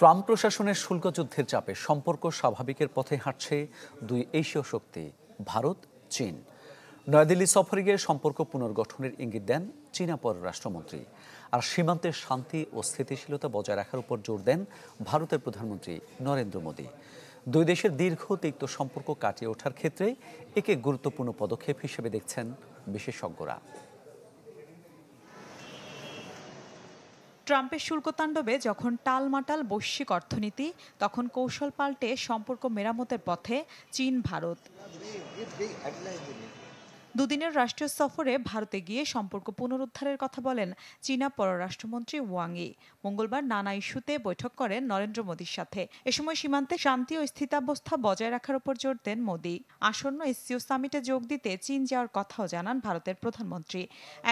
Trump প্রশাসনের শুল্ক যুদ্ধের চাপে সম্পর্ক স্বাভাবিকের পথে হাঁটছে দুই এশীয় শক্তি ভারত চীন। নয়াদিল্লি সফরে গিয়ে সম্পর্ক পুনর্গঠনের ইঙ্গিত দেন চীনা পররাষ্ট্রমন্ত্রী। আর সীমান্তের শান্তি ও স্থিতিশীলতা বজায় রাখার উপর জোর দেন ভারতের প্রধানমন্ত্রী নরেন্দ্র মোদী। দুই দেশের দীর্ঘ তিক্ত সম্পর্ক কাটিয়ে ওঠার ক্ষেত্রে একে গুরুত্বপূর্ণ পদক্ষেপ হিসেবে দেখছেন বিশেষজ্ঞরা। ট্রাম্পের শুল্ক তাণ্ডবে যখন টালমাটাল বৈশ্বিক অর্থনীতি, তখন কৌশল পাল্টে সম্পর্ক মেরামতের পথে চীন ভারত। দুদিনের রাষ্ট্রীয় সফরে ভারতে গিয়ে সম্পর্ক পুনরুদ্ধারের কথা বলেন চীনা পররাষ্ট্রমন্ত্রী ওয়াং ই। মঙ্গলবার নানা ইস্যুতে বৈঠক করেন নরেন্দ্র মোদীর সাথে। এ সময় সীমান্তে শান্তি ও স্থিতাবস্থা বজায় রাখার উপর জোর দেন মোদী। আসন্ন এসসিও সামিটে যোগ দিতে চীন যাওয়ার কথাও জানান ভারতের প্রধানমন্ত্রী।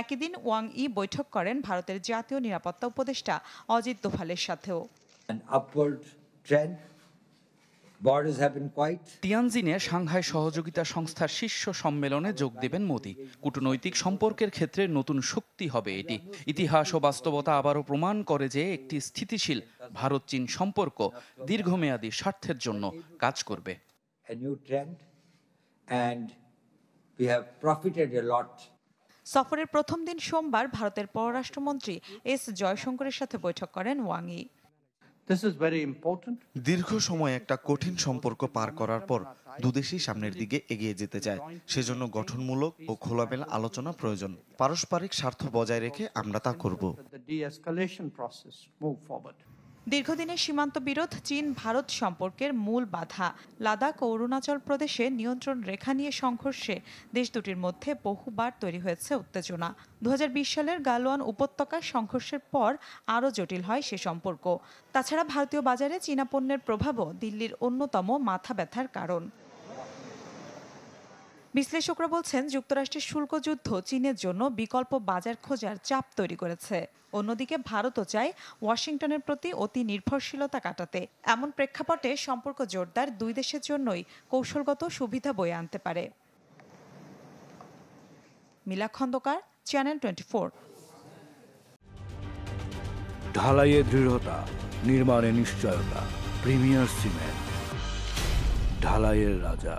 একই দিন ওয়াং ই বৈঠক করেন ভারতের জাতীয় নিরাপত্তা উপদেষ্টা অজিত দোভালের সাথেও। তিয়ানজিনে সাংহাই সহযোগিতা সংস্থার শীর্ষ সম্মেলনে যোগ দেবেন মোদী। কূটনৈতিক সম্পর্কের ক্ষেত্রে নতুন শক্তি হবে এটি। ইতিহাস ও বাস্তবতা আবারও প্রমাণ করে যে একটি স্থিতিশীল ভারত চীন সম্পর্ক দীর্ঘমেয়াদী স্বার্থের জন্য কাজ করবে। সফরের প্রথম দিন সোমবার ভারতের পররাষ্ট্রমন্ত্রী এস জয়শঙ্করের সাথে বৈঠক করেন ওয়াং ই। দীর্ঘ সময় একটা কঠিন সম্পর্ক পার করার পর দুদেশই সামনের দিকে এগিয়ে যেতে চায়। সেজন্য গঠনমূলক ও খোলামেলা আলোচনা প্রয়োজন। পারস্পরিক স্বার্থ বজায় রেখে আমরা তা করব। দীর্ঘদিনের সীমান্ত বিরোধ চীন ভারত সম্পর্কের মূল বাধা। লাদাখ ও অরুণাচল প্রদেশে নিয়ন্ত্রণ রেখা নিয়ে সংঘর্ষে দেশ দুটির মধ্যে বহুবার তৈরি হয়েছে উত্তেজনা। 2020 সালের গালওয়ান উপত্যকার সংঘর্ষের পর আরও জটিল হয় সে সম্পর্ক। তাছাড়া ভারতীয় বাজারে চীনা পণ্যের প্রভাবও দিল্লির অন্যতম মাথা ব্যথার কারণ। বিশ্লেষকরা বলছেন, যুক্তরাষ্ট্রের শুল্ক যুদ্ধ চীনের জন্য বিকল্প বাজার খোঁজার চাপ তৈরি করেছে। অন্যদিকে ভারতও চায় ওয়াশিংটনের প্রতি অতি নির্ভরশীলতা কাটাতে। এমন প্রেক্ষাপটে সম্পর্ক জোরদার দুই দেশের জন্যই কৌশলগত সুবিধা বয়ে আনতে পারে। মিলা খন্দকার, চ্যানেল 24। ঢালাইয়ে দৃঢ়তা, নির্মাণে নিশ্চয়তা, প্রিমিয়ার সিমেন্ট, ঢালাইয়ের রাজা।